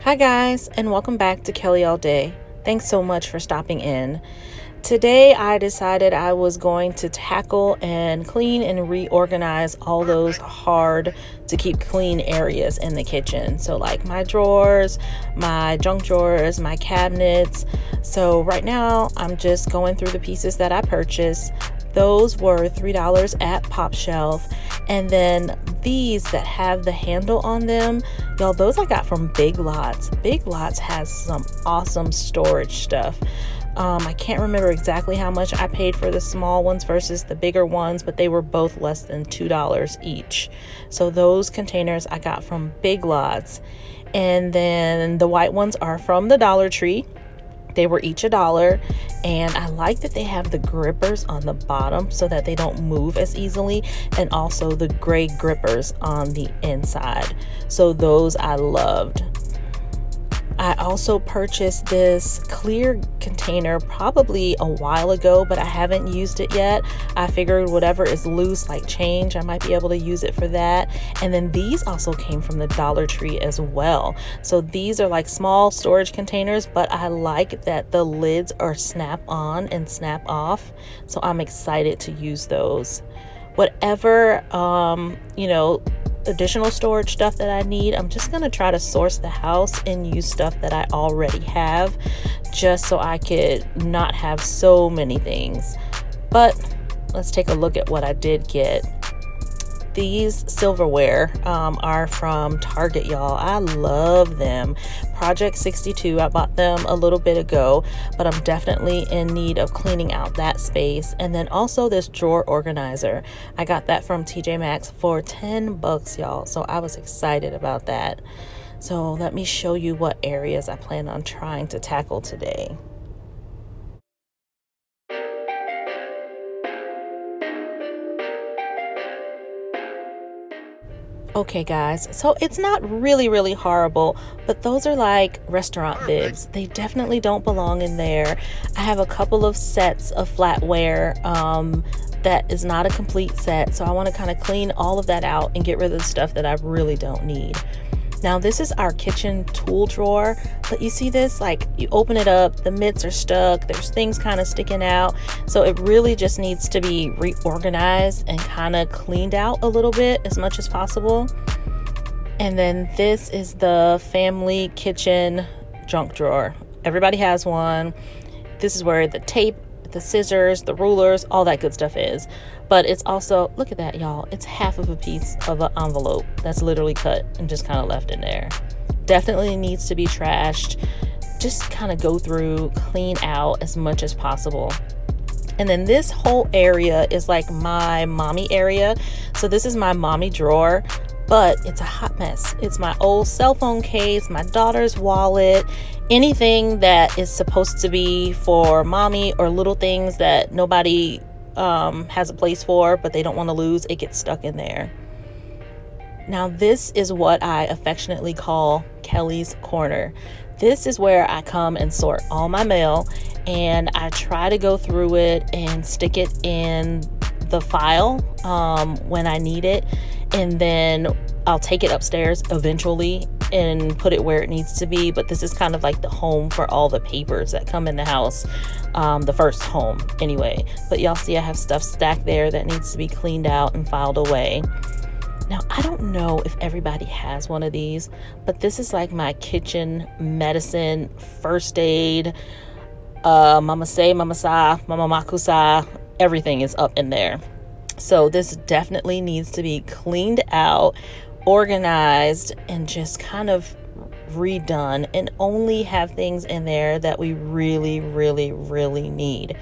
Hi guys, and welcome back to Kelly All Day. Thanks so much for stopping in. Today I decided I was going to tackle and clean and reorganize all those hard to keep clean areas in the kitchen. So like my drawers, my junk drawers, my cabinets. So right now I'm just going through the pieces that I purchased. Those were $3 at Pop Shelf. And then these that have the handle on them, y'all, those I got from Big Lots. Big Lots has some awesome storage stuff. I can't remember exactly how much I paid for the small ones versus the bigger ones, but they were both less than $2 each. So those containers I got from Big Lots. And then the white ones are from the Dollar Tree. They were each $1, and I like that they have the grippers on the bottom so that they don't move as easily, and also the gray grippers on the inside. So those I loved. I also purchased this clear container probably a while ago, but I haven't used it yet. I figured whatever is loose, like change, I might be able to use it for that. And then these also came from the Dollar Tree as well. So these are like small storage containers, but I like that the lids are snap on and snap off. So I'm excited to use those. Whatever, additional storage stuff that I need, I'm just going to try to source the house and use stuff that I already have, just so I could not have so many things. But let's take a look at what I did get. These silverware are from Target, y'all. I love them. Project 62, I bought them a little bit ago, but I'm definitely in need of cleaning out that space. And then also this drawer organizer. I got that from TJ Maxx for $10, y'all. So I was excited about that. So let me show you what areas I plan on trying to tackle today. Okay guys, so it's not really horrible, but those are like restaurant bibs. They definitely don't belong in there. I have a couple of sets of flatware that is not a complete set, so I want to kind of clean all of that out and get rid of the stuff that I really don't need. Now this is our kitchen tool drawer, but you see this, like you open it up, the mitts are stuck, there's things kind of sticking out. So it really just needs to be reorganized and kind of cleaned out a little bit as much as possible. And then this is the family kitchen junk drawer. Everybody has one. This is where the tape, the scissors, the rulers, all that good stuff is. But it's also, look at that, y'all, it's half of a piece of an envelope that's literally cut and just kind of left in there. Definitely needs to be trashed. Just kind of go through, clean out as much as possible. And then this whole area is like my mommy area. So this is my mommy drawer, but it's a hot mess. It's my old cell phone case, my daughter's wallet, anything that is supposed to be for mommy, or little things that nobody has a place for, but they don't want to lose, it gets stuck in there. Now this is what I affectionately call Kelly's Corner. This is where I come and sort all my mail, and I try to go through it and stick it in the file when I need it, and then I'll take it upstairs eventually and put it where it needs to be. But this is kind of like the home for all the papers that come in the house, the first home anyway. But y'all see I have stuff stacked there that needs to be cleaned out and filed away. Now I don't know if everybody has one of these, but this is like my kitchen medicine, first aid, mama say, mama sa, mama makusa, everything is up in there. So this definitely needs to be cleaned out, organized, and just kind of redone, and only have things in there that we really need.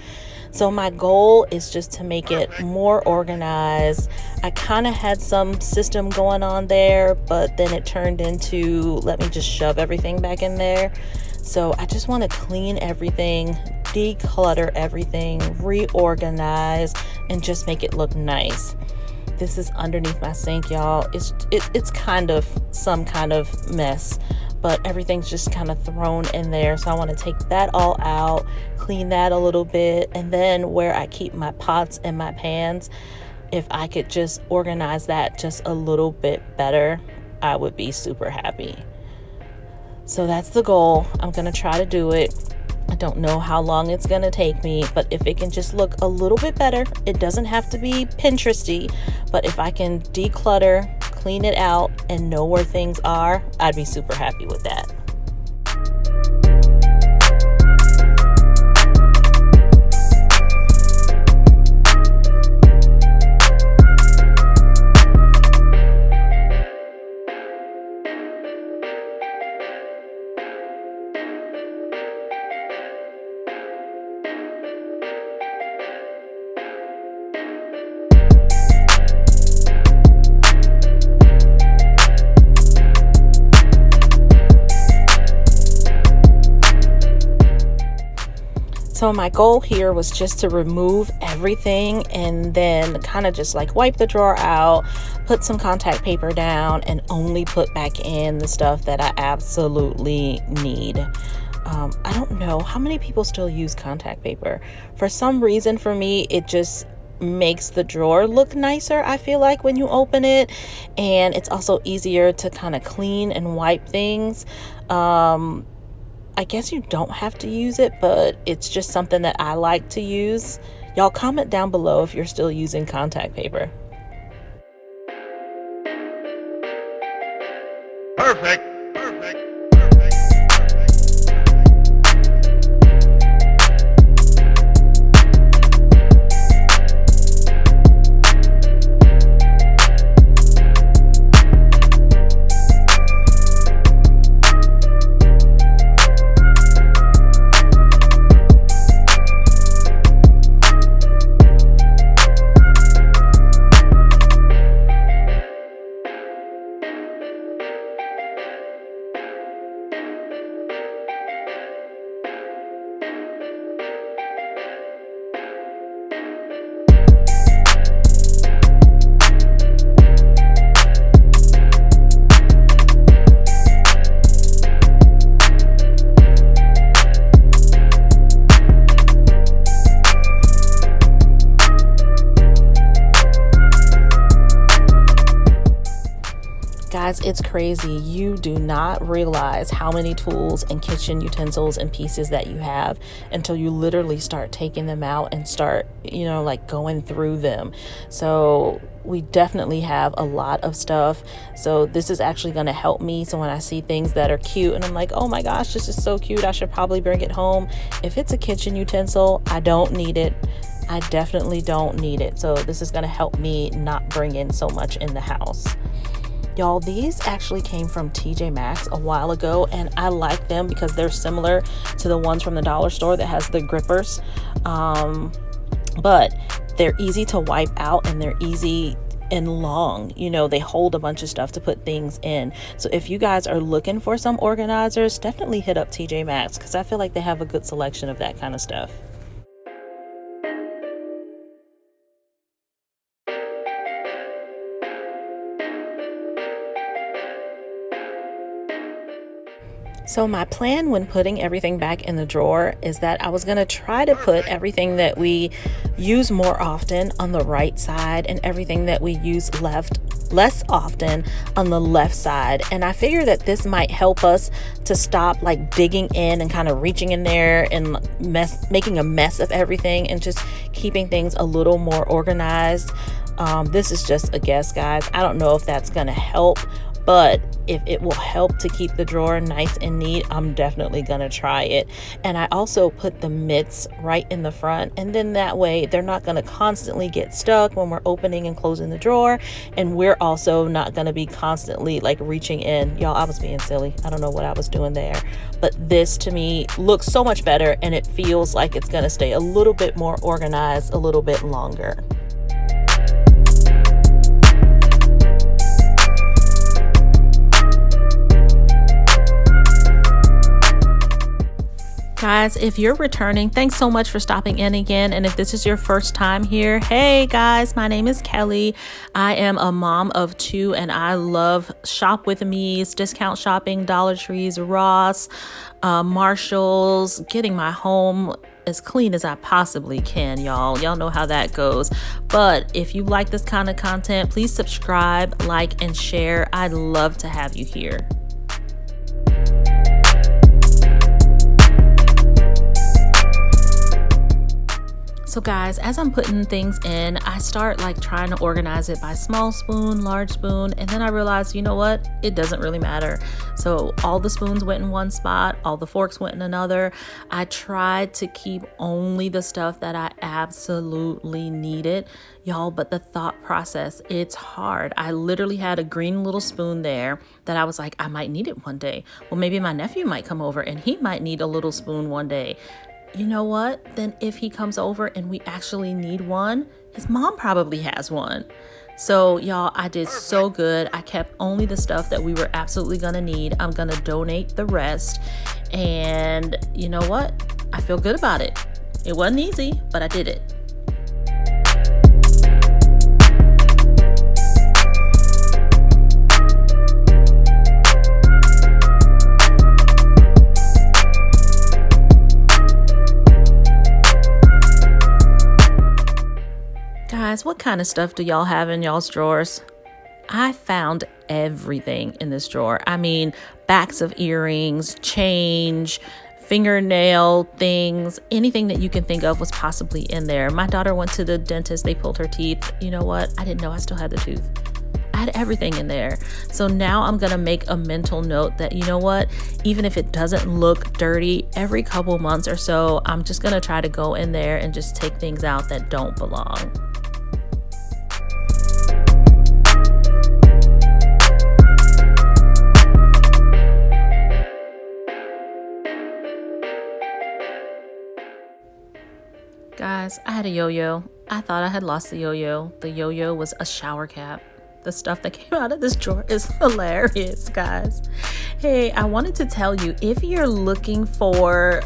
So my goal is just to make it more organized. I kind of had some system going on there, but then it turned into, let me just shove everything back in there. So I just want to clean everything, declutter everything, reorganize, and just make it look nice. This is underneath my sink, y'all. It's kind of some kind of mess, but everything's just kind of thrown in there. So I want to take that all out, clean that a little bit, and then where I keep my pots and my pans, if I could just organize that just a little bit better, I would be super happy. So that's the goal. I'm going to try to do it. I don't know how long it's going to take me, but if it can just look a little bit better, it doesn't have to be Pinteresty, but if I can declutter, clean it out, and know where things are, I'd be super happy with that. So my goal here was just to remove everything and then kind of just like wipe the drawer out, put some contact paper down, and only put back in the stuff that I absolutely need. I don't know how many people still use contact paper. For some reason, for me, it just makes the drawer look nicer, I feel like, when you open it, and it's also easier to kind of clean and wipe things. I guess you don't have to use it, but it's just something that I like to use. Y'all comment down below if you're still using contact paper. Perfect. Guys, it's crazy. You do not realize how many tools and kitchen utensils and pieces that you have until you literally start taking them out and start, like going through them. So we definitely have a lot of stuff. So this is actually going to help me. So when I see things that are cute and I'm like, oh my gosh, this is so cute, I should probably bring it home. If it's a kitchen utensil, I don't need it. I definitely don't need it. So this is going to help me not bring in so much in the house. Y'all, these actually came from TJ Maxx a while ago, and I like them because they're similar to the ones from the dollar store that has the grippers. But they're easy to wipe out and they're easy and long. They hold a bunch of stuff to put things in. So if you guys are looking for some organizers, definitely hit up TJ Maxx because I feel like they have a good selection of that kind of stuff. So my plan when putting everything back in the drawer is that I was going to try to put everything that we use more often on the right side and everything that we use less often on the left side. And I figure that this might help us to stop like digging in and kind of reaching in there and making a mess of everything and just keeping things a little more organized. This is just a guess, guys. I don't know if that's going to help, but if it will help to keep the drawer nice and neat, I'm definitely gonna try it. And I also put the mitts right in the front, and then that way they're not gonna constantly get stuck when we're opening and closing the drawer, and we're also not gonna be constantly like reaching in. Y'all, I was being silly. I don't know what I was doing there, but this to me looks so much better, and it feels like it's gonna stay a little bit more organized a little bit longer. Guys, if you're returning, thanks so much for stopping in again. And if this is your first time here, hey guys, my name is Kelly. I am a mom of 2 and I love shop with me's, discount shopping, Dollar Trees, Ross, Marshalls, getting my home as clean as I possibly can, y'all. Y'all know how that goes. But if you like this kind of content, please subscribe, like, and share. I'd love to have you here. So guys, as I'm putting things in, I start like trying to organize it by small spoon, large spoon, and then I realized, you know what? It doesn't really matter. So all the spoons went in one spot, all the forks went in another. I tried to keep only the stuff that I absolutely needed, y'all, but the thought process, it's hard. I literally had a green little spoon there that I was like, I might need it one day. Well, maybe my nephew might come over and he might need a little spoon one day. You know what? Then if he comes over and we actually need one, his mom probably has one. So y'all, I did so good. I kept only the stuff that we were absolutely gonna need. I'm gonna donate the rest. And you know what? I feel good about it. It wasn't easy, but I did it. Guys, what kind of stuff do y'all have in y'all's drawers? I found everything in this drawer. I mean, backs of earrings, change, fingernail things, anything that you can think of was possibly in there. My daughter went to the dentist, they pulled her teeth. You know what? I didn't know I still had the tooth. I had everything in there. So now I'm gonna make a mental note that, you know what, even if it doesn't look dirty, every couple months or so, I'm just gonna try to go in there and just take things out that don't belong. Guys, I had a yo-yo. I thought I had lost the yo-yo. The yo-yo was a shower cap. The stuff that came out of this drawer is hilarious, guys. Hey, I wanted to tell you, if you're looking for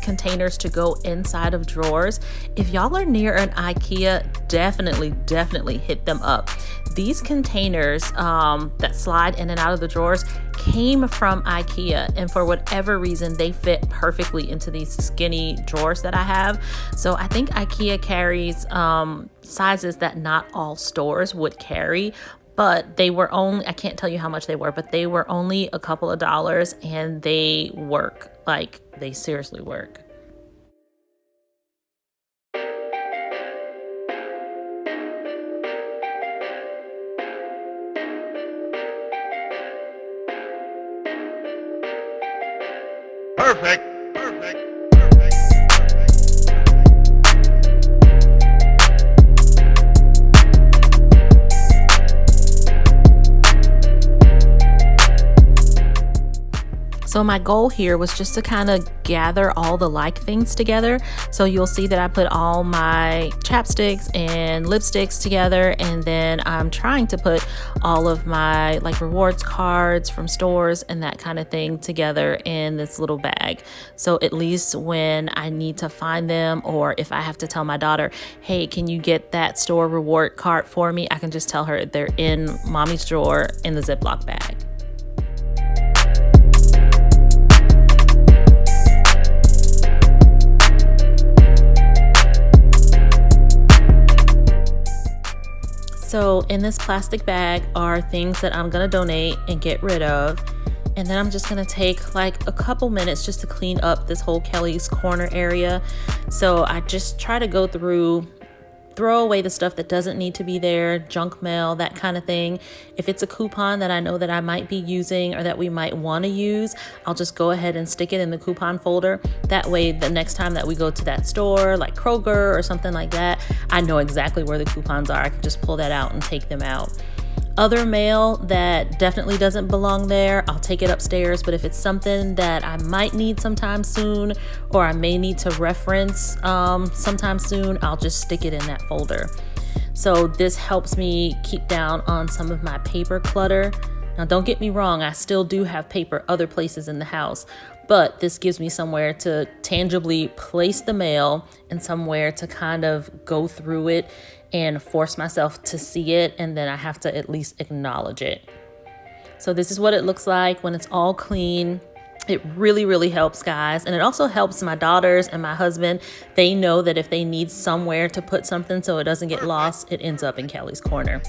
containers to go inside of drawers, if y'all are near an IKEA, definitely hit them up. These containers that slide in and out of the drawers came from IKEA, and for whatever reason, they fit perfectly into these skinny drawers that I have. So I think IKEA carries sizes that not all stores would carry, but they were only, I can't tell you how much they were, but they were only a couple of dollars, and they work. Like, they seriously work. Perfect. So my goal here was just to kind of gather all the like things together. So you'll see that I put all my chapsticks and lipsticks together, and then I'm trying to put all of my like rewards cards from stores and that kind of thing together in this little bag. So at least when I need to find them, or if I have to tell my daughter, hey, can you get that store reward card for me? I can just tell her they're in mommy's drawer in the Ziploc bag. So in this plastic bag are things that I'm gonna donate and get rid of. And then I'm just gonna take like a couple minutes just to clean up this whole Kelly's Corner area. So I just try to go through, throw away the stuff that doesn't need to be there, junk mail, that kind of thing. If it's a coupon that I know that I might be using or that we might want to use, I'll just go ahead and stick it in the coupon folder. That way, the next time that we go to that store, like Kroger or something like that, I know exactly where the coupons are. I can just pull that out and take them out. Other mail that definitely doesn't belong there, I'll take it upstairs. But if it's something that I might need sometime soon, or I may need to reference sometime soon, I'll just stick it in that folder. So this helps me keep down on some of my paper clutter. Now, don't get me wrong, I still do have paper other places in the house, but this gives me somewhere to tangibly place the mail and somewhere to kind of go through it and force myself to see it, and then I have to at least acknowledge it. So this is what it looks like when it's all clean. It really helps, guys. And it also helps my daughters and my husband. They know that if they need somewhere to put something so it doesn't get lost, it ends up in Kelly's Corner.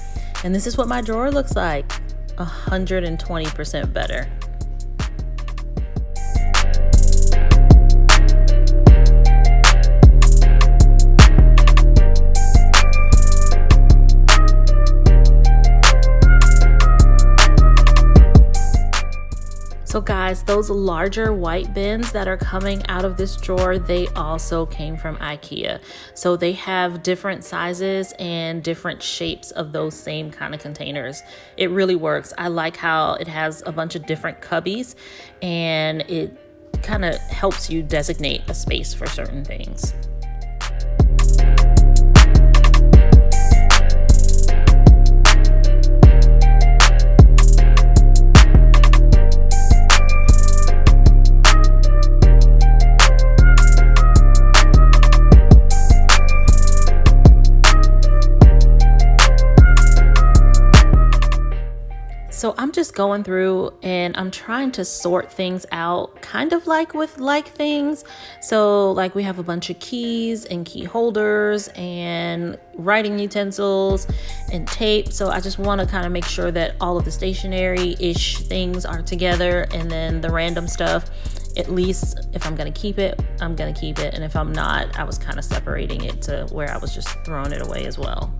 And this is what my drawer looks like. 120% better. So guys, those larger white bins that are coming out of this drawer, they also came from IKEA. So they have different sizes and different shapes of those same kind of containers. It really works. I like how it has a bunch of different cubbies and it kind of helps you designate a space for certain things. So I'm just going through and I'm trying to sort things out, kind of like with like things. So like we have a bunch of keys and key holders and writing utensils and tape. So I just want to kind of make sure that all of the stationary-ish things are together, and then the random stuff, at least if I'm going to keep it, I'm going to keep it. And if I'm not, I was kind of separating it to where I was just throwing it away as well.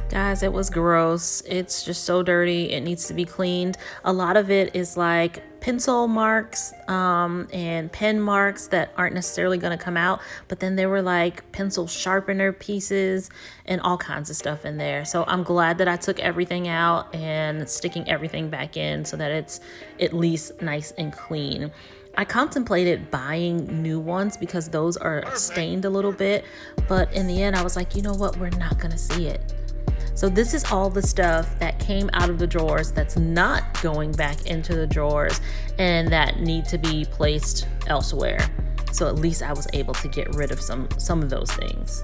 Guys, it was gross. It's just so dirty. It needs to be cleaned. A lot of it is like pencil marks and pen marks that aren't necessarily going to come out, but then there were like pencil sharpener pieces and all kinds of stuff in there. So I'm glad that I took everything out and sticking everything back in so that it's at least nice and clean. I contemplated buying new ones because those are stained a little bit, but in the end I was like, you know what, we're not going to see it. So this is all the stuff that came out of the drawers that's not going back into the drawers and that need to be placed elsewhere. So at least I was able to get rid of some of those things.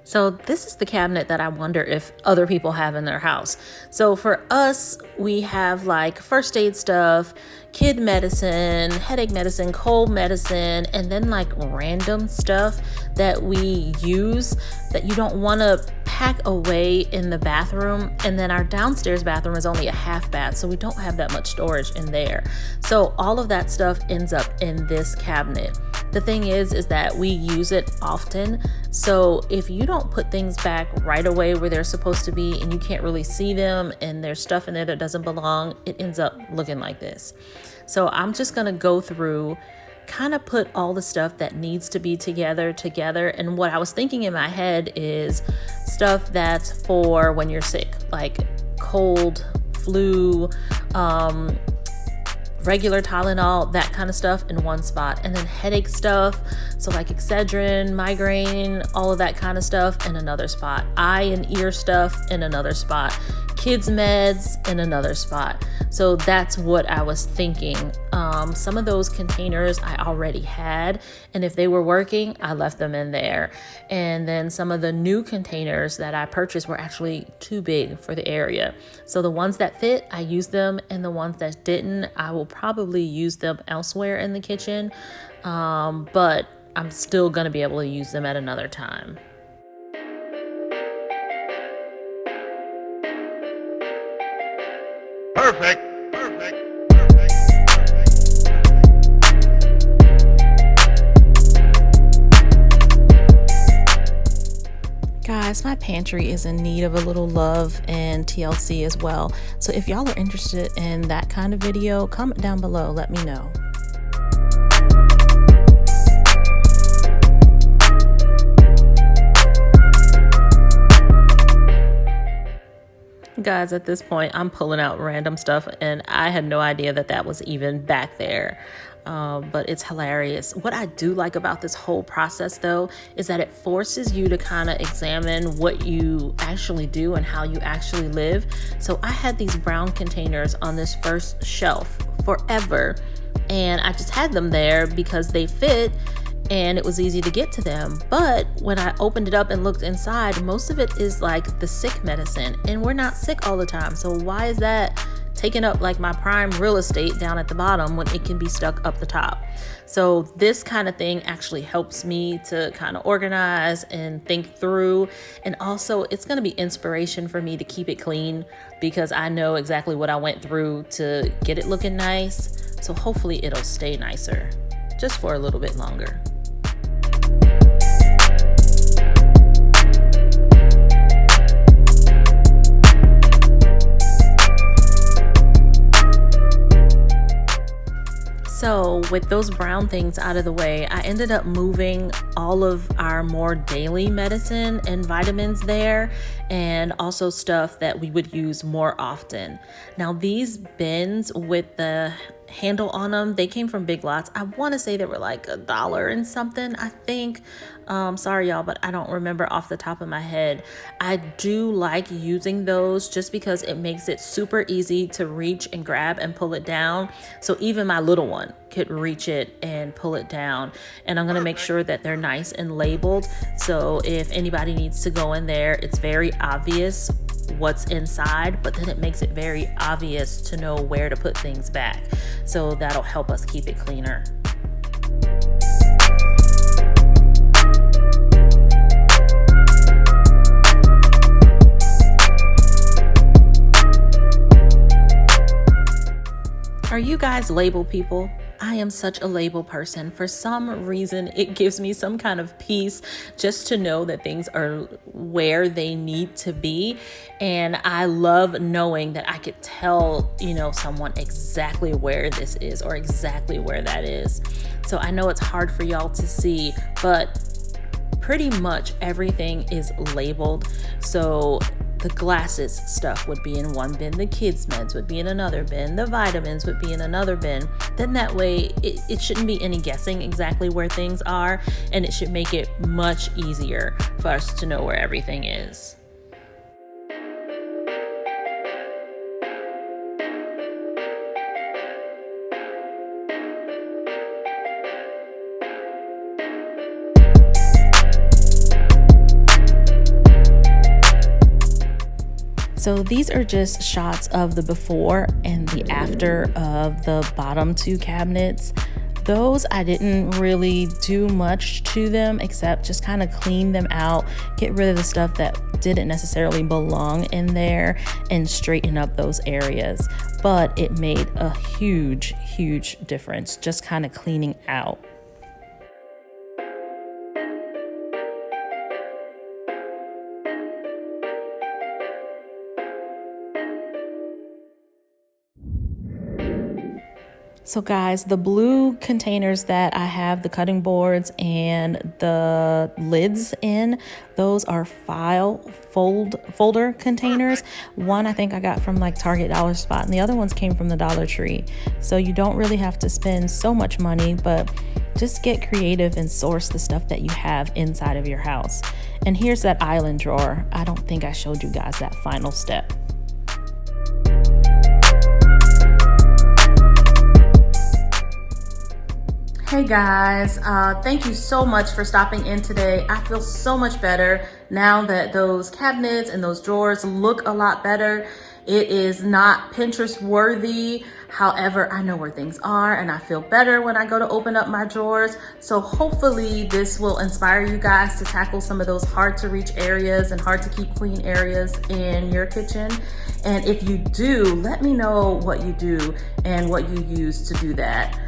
So this is the cabinet that I wonder if other people have in their house. So for us, we have like first aid stuff, kid medicine, headache medicine, cold medicine, and then like random stuff that we use that you don't want to pack away in the bathroom. And then our downstairs bathroom is only a half bath, so we don't have that much storage in there. So all of that stuff ends up in this cabinet. The thing is that we use it often. So if you don't put things back right away where they're supposed to be and you can't really see them and there's stuff in there that doesn't belong, it ends up looking like this. So I'm just going to go through, kind of put all the stuff that needs to be together. And what I was thinking in my head is stuff that's for when you're sick, like cold, flu, regular Tylenol, that kind of stuff in one spot, and then headache stuff, so like Excedrin, migraine, all of that kind of stuff in another spot, eye and ear stuff in another spot, kids meds in another spot. So that's what I was thinking. Some of those containers I already had, and if they were working, I left them in there. And then some of the new containers that I purchased were actually too big for the area. So the ones that fit, I used them, and the ones that didn't, I will probably use them elsewhere in the kitchen. But I'm still gonna be able to use them at another time. Perfect. Guys, my pantry is in need of a little love and TLC as well. So if y'all are interested in that kind of video, comment down below, let me know. Guys, at this point, I'm pulling out random stuff and I had no idea that that was even back there. But it's hilarious. What I do like about this whole process, though, is that it forces you to kind of examine what you actually do and how you actually live. So I had these brown containers on this first shelf forever, and I just had them there because they fit and it was easy to get to them. But when I opened it up and looked inside, most of it is like the sick medicine, and we're not sick all the time. So why is that taking up like my prime real estate down at the bottom when it can be stuck up the top. So this kind of thing actually helps me to kind of organize and think through. And also it's going to be inspiration for me to keep it clean because I know exactly what I went through to get it looking nice. So hopefully it'll stay nicer just for a little bit longer. So with those brown things out of the way, I ended up moving all of our more daily medicine and vitamins there, and also stuff that we would use more often. Now these bins with the handle on them, they came from Big Lots. I want to say they were like $1 and something, I think. Sorry y'all, but I don't remember off the top of my head. I do like using those just because it makes it super easy to reach and grab and pull it down. So even my little one could reach it and pull it down. And I'm going to make sure that they're nice and labeled. So if anybody needs to go in there, it's very obvious what's inside, but then it makes it very obvious to know where to put things back. So that'll help us keep it cleaner. Are you guys label people? I am such a label person. For some reason, it gives me some kind of peace just to know that things are where they need to be. And I love knowing that I could tell, someone exactly where this is or exactly where that is. So I know it's hard for y'all to see, but pretty much everything is labeled. So the glasses stuff would be in one bin, the kids' meds would be in another bin, the vitamins would be in another bin. Then that way it shouldn't be any guessing exactly where things are, and it should make it much easier for us to know where everything is. So these are just shots of the before and the after of the bottom two cabinets. Those I didn't really do much to them except just kind of clean them out, get rid of the stuff that didn't necessarily belong in there, and straighten up those areas. But it made a huge difference just kind of cleaning out. So guys, the blue containers that I have the cutting boards and the lids in, those are folder containers. One I think I got from like Target Dollar Spot, and the other ones came from the Dollar Tree. So you don't really have to spend so much money, but just get creative and source the stuff that you have inside of your house. And here's that island drawer. I don't think I showed you guys that final step. Hey guys, thank you so much for stopping in today. I feel so much better now that those cabinets and those drawers look a lot better. It is not Pinterest worthy. However, I know where things are and I feel better when I go to open up my drawers. So hopefully this will inspire you guys to tackle some of those hard to reach areas and hard to keep clean areas in your kitchen. And if you do, let me know what you do and what you use to do that.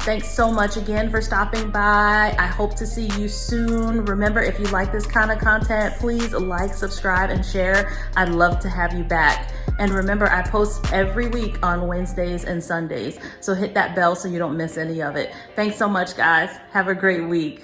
Thanks so much again for stopping by. I hope to see you soon. Remember, if you like this kind of content, please like, subscribe, and share. I'd love to have you back. And remember, I post every week on Wednesdays and Sundays. So hit that bell so you don't miss any of it. Thanks so much, guys. Have a great week.